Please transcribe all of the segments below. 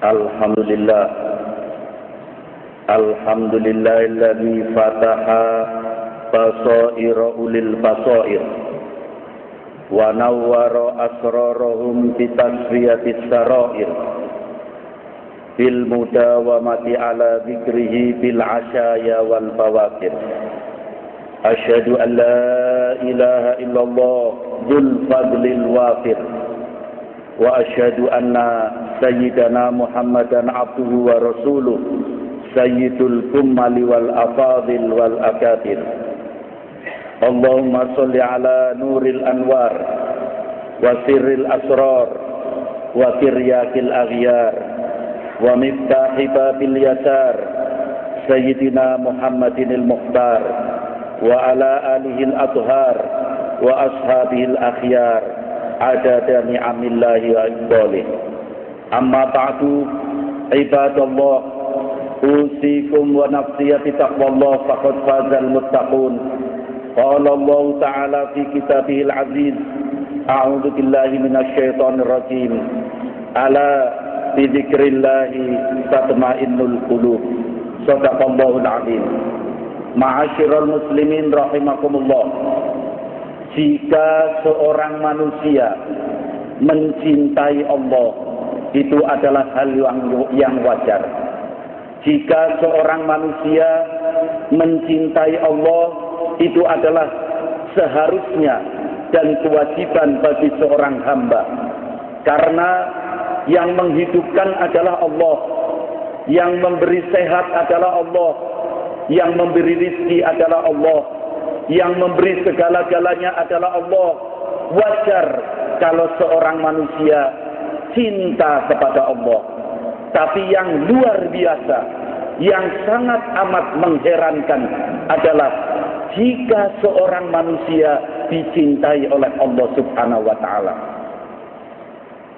Alhamdulillah. Alhamdulillahilladzi fataha basaira ulil basair wa nawwara asrarahum bi tasfiyatis sarair bil mudawamati ala dzikrihi bil asyaya wal fawakir. Asyhadu an la ilaha illallah dzul fadlil wafir wa asyhadu anna sayyidana Muhammadan abduhu wa rasuluh sayyidul kummali wal afadil wal akatir. Allahumma sholli ala nuril anwar wa sirril asrar wa tiryakil aghyar wa miftahi babil yasar sayyidina Muhammadinil mukhtar wa ala alihil athhar wa ashabihil akhyar adada ni'amillahi wa iqbalih. Amma ba'du, ibadallah, usikum wa nafsiyati taqwallah faqad fazal muttaqun. Qala Allah ta'ala fi kitabihil aziz, a'udzu billahi minasy syaithanir rajim. Ala bi dzikrillahi tatma'innul qulub. Shadaqallahul azim. Ma'asyiral muslimin rahimakumullah. Jika seorang manusia mencintai Allah, itu adalah hal yang wajar. Jika seorang manusia mencintai Allah, itu adalah seharusnya dan kewajiban bagi seorang hamba. Karena yang menghidupkan adalah Allah, yang memberi sehat adalah Allah, yang memberi rizki adalah Allah, yang memberi segala-galanya adalah Allah. Wajar kalau seorang manusia cinta kepada Allah. Tapi yang luar biasa, yang sangat amat mengherankan adalah jika seorang manusia dicintai oleh Allah Subhanahu wa taala.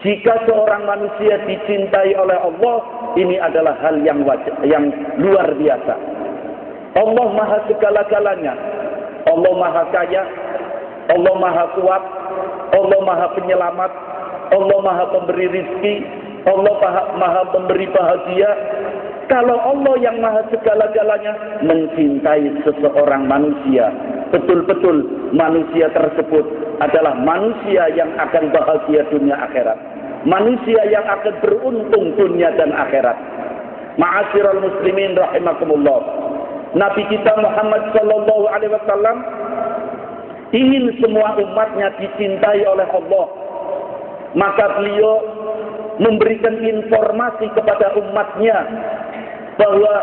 Jika seorang manusia dicintai oleh Allah, ini adalah hal yang luar biasa. Allah Maha segala-galanya. Allah Maha kaya, Allah Maha kuat, Allah Maha penyelamat, Allah Maha pemberi rizki, Allah Maha pemberi bahagia. Kalau Allah yang Maha segala-galanya mencintai seseorang manusia, betul-betul manusia tersebut adalah manusia yang akan bahagia dunia akhirat, manusia yang akan beruntung dunia dan akhirat. Ma'asyiral muslimin rahimakumullah. Nabi kita Muhammad sallallahu alaihi wasallam ingin semua umatnya dicintai oleh Allah. Maka beliau memberikan informasi kepada umatnya bahwa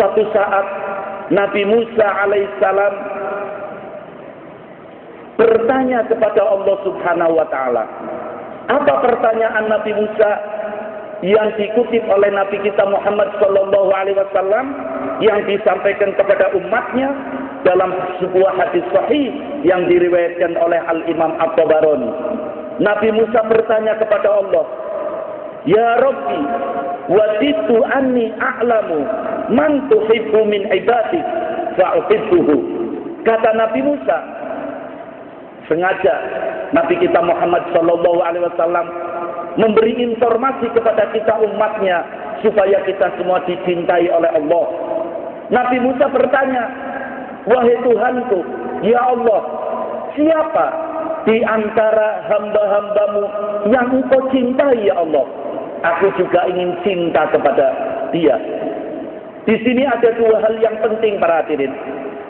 suatu saat Nabi Musa alaihissalam bertanya kepada Allah Subhanahu wa taala. Apa pertanyaan Nabi Musa yang dikutip oleh Nabi kita Muhammad sallallahu alaihi wasallam yang disampaikan kepada umatnya dalam sebuah hadis sahih yang diriwayatkan oleh Al-Imam At-Tabarani. Nabi Musa bertanya kepada Allah, "Ya Rabbi, waditu anni a'lamu man tuhibbu min ibadik fa'uhibbuhu." Kata Nabi Musa, sengaja Nabi kita Muhammad sallallahu alaihi wasallam memberi informasi kepada kita umatnya supaya kita semua dicintai oleh Allah. Nabi Musa bertanya, "Wahai Tuhanku, ya Allah, siapa di antara hamba-hambamu yang engkau cintai ya Allah? Aku juga ingin cinta kepada dia." Di sini ada dua hal yang penting para hadirin.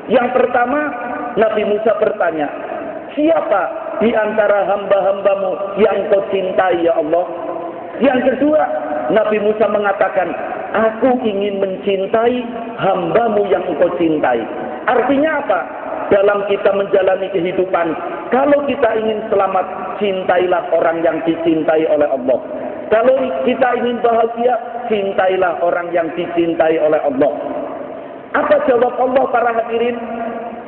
Yang pertama, Nabi Musa bertanya, siapa di antara hamba-hambamu yang engkau cintai ya Allah? Yang kedua, Nabi Musa mengatakan, aku ingin mencintai hambamu yang engkau cintai. Artinya apa? Dalam kita menjalani kehidupan, kalau kita ingin selamat, cintailah orang yang dicintai oleh Allah. Kalau kita ingin bahagia, cintailah orang yang dicintai oleh Allah. Apa jawab Allah para hadirin?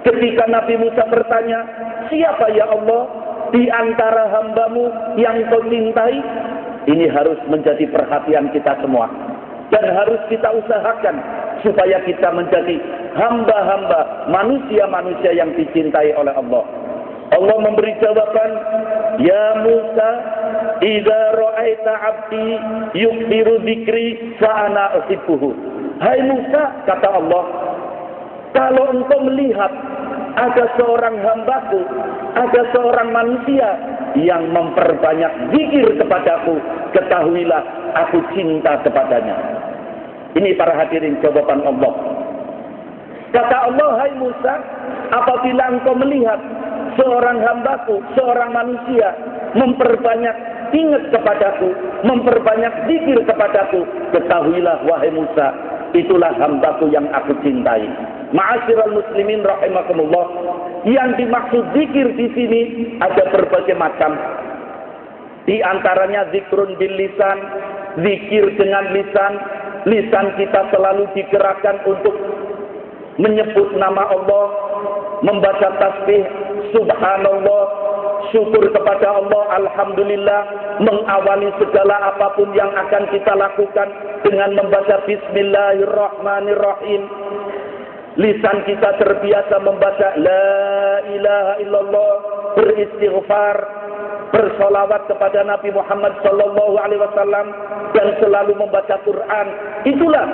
Ketika Nabi Musa bertanya, siapa ya Allah di antara hambamu yang kau cintai? Ini harus menjadi perhatian kita semua. Dan harus kita usahakan supaya kita menjadi hamba-hamba, manusia-manusia yang dicintai oleh Allah. Allah memberi jawaban, ya Musa, idza ra'aita 'abdi yukthiru dzikri fa ana uhibbuhu. Hai Musa, kata Allah, kalau engkau melihat ada seorang hambaku, ada seorang manusia yang memperbanyak zikir kepadaku, ketahuilah aku cinta kepadanya. Ini para hadirin jawaban Allah. Kata Allah, hai Musa, apabila engkau melihat seorang hambaku, seorang manusia memperbanyak ingat kepadaku, memperbanyak zikir kepadaku, ketahuilah wahai Musa, itulah hambaku yang aku cintai. Ma'asyiral muslimin rahimakumullah, yang dimaksud zikir di sini ada berbagai macam. Di antaranya zikrun bil lisan, zikir dengan lisan. Lisan kita selalu digerakkan untuk menyebut nama Allah, membaca tasbih, subhanallah, syukur kepada Allah, alhamdulillah, mengawali segala apapun yang akan kita lakukan dengan membaca bismillahirrahmanirrahim. Lisan kita terbiasa membaca la ilaha illallah, beristighfar, bersolawat kepada Nabi Muhammad sallallahu alaihi wasallam, dan selalu membaca Quran. Itulah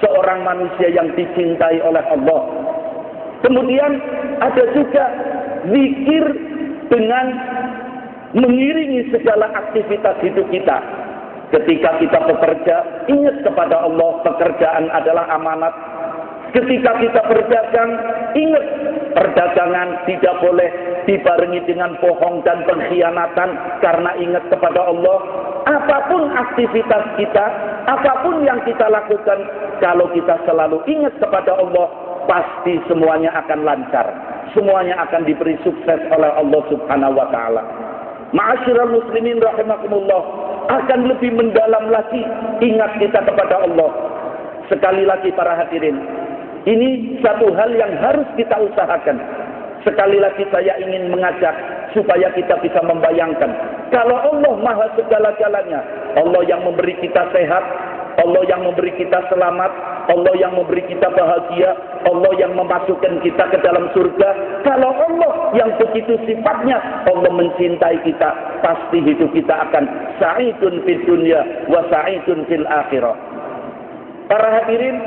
seorang manusia yang dicintai oleh Allah. Kemudian ada juga zikir dengan mengiringi segala aktivitas hidup kita. Ketika kita bekerja, ingat kepada Allah, pekerjaan adalah amanat. Ketika kita berdagang, ingat perdagangan tidak boleh dibarengi dengan bohong dan pengkhianatan, karena ingat kepada Allah. Apapun aktivitas kita, apapun yang kita lakukan, kalau kita selalu ingat kepada Allah, pasti semuanya akan lancar, semuanya akan diberi sukses oleh Allah Subhanahu wa taala. Ma'asyiral muslimin rahimakumullah, akan lebih mendalam lagi ingat kita kepada Allah. Sekali lagi para hadirin, ini satu hal yang harus kita usahakan. Sekali lagi saya ingin mengajak supaya kita bisa membayangkan, kalau Allah maha segala-galanya, Allah yang memberi kita sehat, Allah yang memberi kita selamat, Allah yang memberi kita bahagia, Allah yang memasukkan kita ke dalam surga. Kalau Allah yang begitu sifatnya, Allah mencintai kita, pasti hidup kita akan sa'idun fid dunya wa sa'idun fil akhirah. Para hadirin,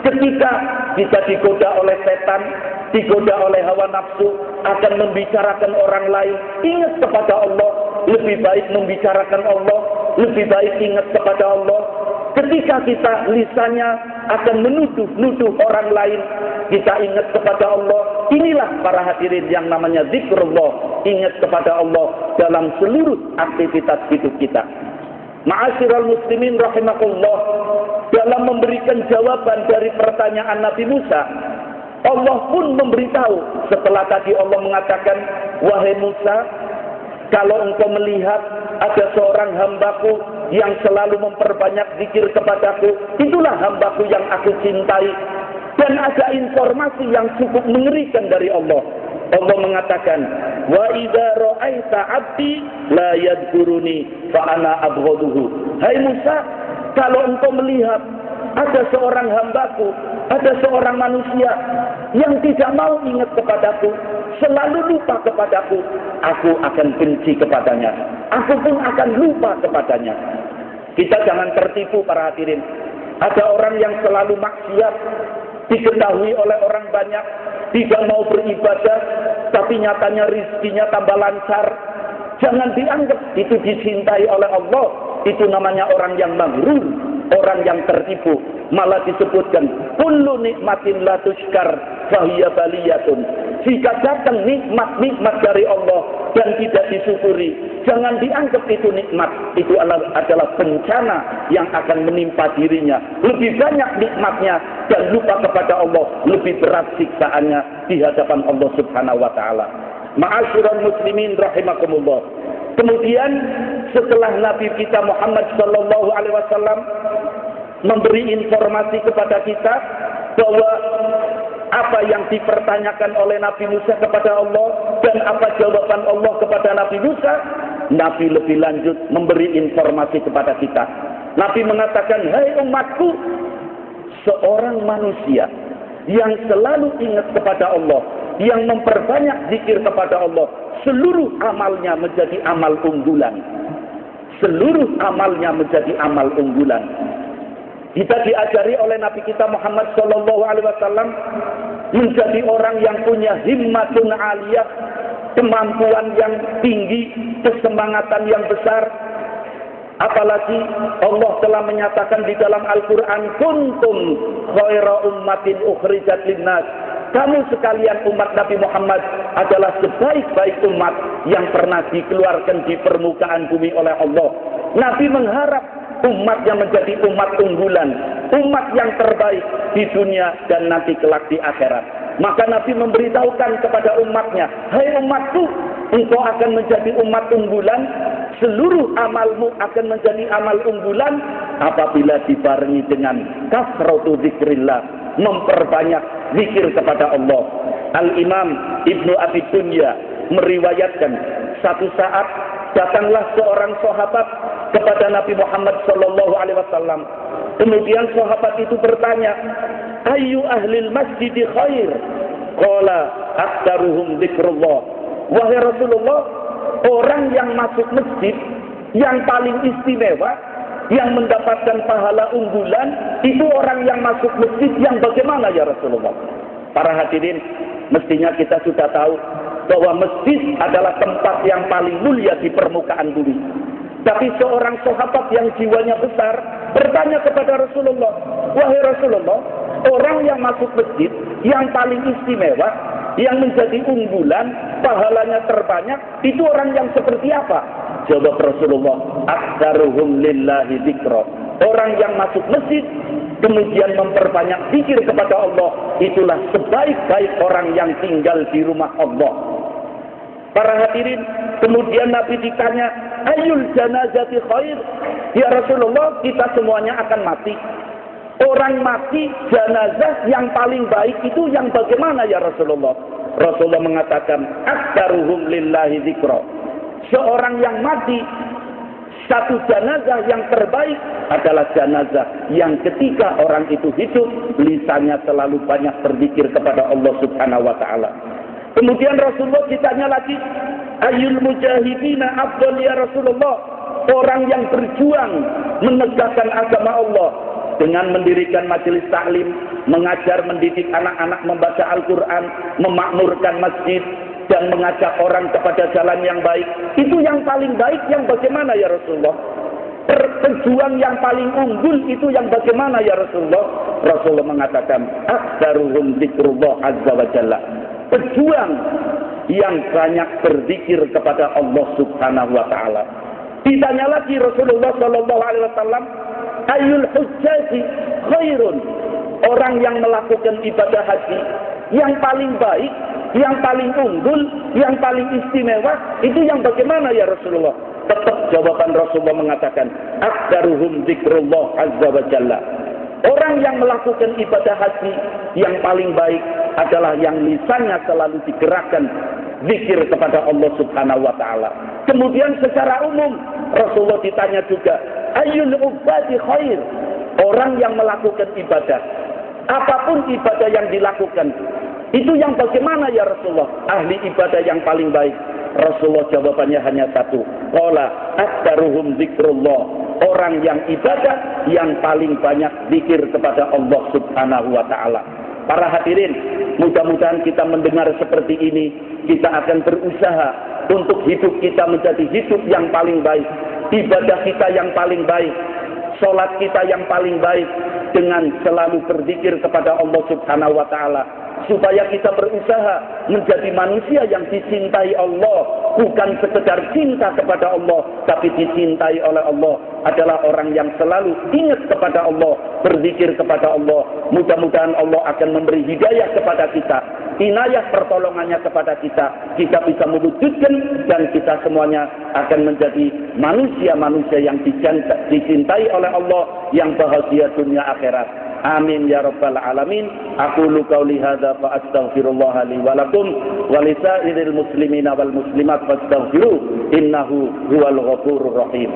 ketika kita digoda oleh setan, digoda oleh hawa nafsu, akan membicarakan orang lain, ingat kepada Allah. Lebih baik membicarakan Allah, lebih baik ingat kepada Allah. Ketika kita lisannya akan menuduh orang lain, kita ingat kepada Allah. Inilah para hadirin yang namanya zikrullah, ingat kepada Allah dalam seluruh aktivitas hidup kita. Ma'asyiral muslimin rahimakumullah, dalam memberikan jawaban dari pertanyaan Nabi Musa, Allah pun memberitahu. Setelah tadi Allah mengatakan, wahai Musa, kalau engkau melihat ada seorang hambaku yang selalu memperbanyak zikir kepadaku, itulah hambaku yang aku cintai. Dan ada informasi yang cukup mengerikan dari Allah. Allah mengatakan, wa idza ra'aita 'abdi la yadhkuruni fa ana abghaduhu. Hai Musa, kalau engkau melihat ada seorang hambaku, ada seorang manusia yang tidak mau ingat kepadaku, selalu lupa kepadaku, aku akan benci kepadanya. Aku pun akan lupa kepadanya. Kita jangan tertipu para hadirin. Ada orang yang selalu maksiat, diketahui oleh orang banyak, tidak mau beribadah, tapi nyatanya rizkinya tambah lancar. Jangan dianggap itu dicintai oleh Allah. Itu namanya orang yang maghrur, orang yang tertipu. Malah disebutkan, kullu nikmatin la tusykar fahiya baliyatun. Jika datang nikmat dari Allah dan tidak disyukuri, jangan dianggap itu nikmat. Itu adalah bencana yang akan menimpa dirinya. Lebih banyak nikmatnya dan lupa kepada Allah, lebih berat siksaannya di hadapan Allah Subhanahu wa taala. Ma'asyiral muslimin rahimakumullah. Kemudian setelah Nabi kita Muhammad sallallahu alaihi wasallam memberi informasi kepada kita bahwa apa yang dipertanyakan oleh Nabi Musa kepada Allah dan apa jawaban Allah kepada Nabi Musa, Nabi lebih lanjut memberi informasi kepada kita. Nabi mengatakan, hai umatku, seorang manusia yang selalu ingat kepada Allah, yang memperbanyak zikir kepada Allah, seluruh amalnya menjadi amal unggulan. Seluruh amalnya menjadi amal unggulan. Kita diajari oleh Nabi kita Muhammad sallallahu alaihi wasallam menjadi orang yang punya himmatun aliyah, kemampuan yang tinggi, kesemangatan yang besar. Apalagi Allah telah menyatakan di dalam Al-Quran, kuntum khaira ummatin ukhrijat linnas. Kamu sekalian umat Nabi Muhammad adalah sebaik-baik umat yang pernah dikeluarkan di permukaan bumi oleh Allah. Nabi mengharap umatnya menjadi umat unggulan, umat yang terbaik di dunia dan nanti kelak di akhirat. Maka Nabi memberitahukan kepada umatnya, hai umatku, engkau akan menjadi umat unggulan, seluruh amalmu akan menjadi amal unggulan apabila dibarengi dengan kasratu zikrillah, memperbanyak zikir kepada Allah. Al-Imam Ibnu Abi Dunya meriwayatkan, satu saat datanglah seorang sahabat kepada Nabi Muhammad sallallahu alaihi wasallam. Kemudian sahabat itu bertanya, "Ayyu ahlil masjid khair?" Qala aktsaruhum dzikrullah. Wahai Rasulullah, orang yang masuk masjid yang paling istimewa, yang mendapatkan pahala unggulan, itu orang yang masuk masjid yang bagaimana ya Rasulullah? Para hadirin, mestinya kita sudah tahu bahwa masjid adalah tempat yang paling mulia di permukaan bumi. Tapi seorang sahabat yang jiwanya besar bertanya kepada Rasulullah, wahai Rasulullah, orang yang masuk masjid yang paling istimewa, yang menjadi unggulan, pahalanya terbanyak, itu orang yang seperti apa? Jawab Rasulullah, aktsaruhum lillahi dzikra. Orang yang masuk masjid kemudian memperbanyak zikir kepada Allah, itulah sebaik-baik orang yang tinggal di rumah Allah. Para hadirin, kemudian Nabi ditanya, ayul janazati khair? Ya Rasulullah, kita semuanya akan mati. Orang mati, jenazah yang paling baik itu yang bagaimana ya Rasulullah? Rasulullah mengatakan, aktsaruhum lillahi dzikra. Seorang yang mati, satu jenazah yang terbaik adalah jenazah yang ketika orang itu hidup, lisannya selalu banyak berzikir kepada Allah Subhanahu wa taala. Kemudian Rasulullah ditanya lagi, ayyul mujahidina afdal ya Rasulullah? Orang yang berjuang menegakkan agama Allah dengan mendirikan majelis taklim, mengajar mendidik anak-anak membaca Al-Quran, memakmurkan masjid, dan mengajak orang kepada jalan yang baik. Itu yang paling baik yang bagaimana ya Rasulullah? Pejuang yang paling unggul itu yang bagaimana ya Rasulullah? Rasulullah mengatakan, aktsaruhum dzikrullah azza wa jalla. Pejuang yang banyak berzikir kepada Allah Subhanahu wa taala. Ditanya lagi Rasulullah sallallahu alaihi wasallam, ayyul hujjaji khairun? Orang yang melakukan ibadah haji yang paling baik, yang paling unggul, yang paling istimewa, itu yang bagaimana ya Rasulullah? Tetap jawaban Rasulullah mengatakan, aktsaruhum dzikrullah azza wa jalla. Orang yang melakukan ibadah haji yang paling baik adalah yang lisannya selalu digerakkan zikir kepada Allah Subhanahu wa taala. Kemudian secara umum Rasulullah ditanya juga, ayyul ubadi khair? Orang yang melakukan ibadah, apapun ibadah yang dilakukan, itu yang bagaimana ya Rasulullah? Ahli ibadah yang paling baik. Rasulullah jawabannya hanya satu. Qala aktsaruhum dzikrullah. Orang yang ibadah yang paling banyak zikir kepada Allah Subhanahu wa taala. Para hadirin, mudah-mudahan kita mendengar seperti ini, kita akan berusaha untuk hidup kita menjadi hidup yang paling baik, ibadah kita yang paling baik, salat kita yang paling baik, dengan selalu berzikir kepada Allah Subhanahu wa taala. Supaya kita berusaha menjadi manusia yang dicintai Allah, bukan sekedar cinta kepada Allah, tapi dicintai oleh Allah, adalah orang yang selalu ingat kepada Allah, berzikir kepada Allah. Mudah-mudahan Allah akan memberi hidayah kepada kita, inayah pertolongannya kepada kita bisa mewujudkan, dan kita semuanya akan menjadi manusia-manusia yang dicintai oleh Allah, yang bahagia dunia akhirat. Amin ya rabbal alamin. Aqulu qauli hadza fa astaghfirullah li wa lakum wa li sa'iril muslimina wal muslimat fastaghfiruh innahu huwal ghafurur rahim.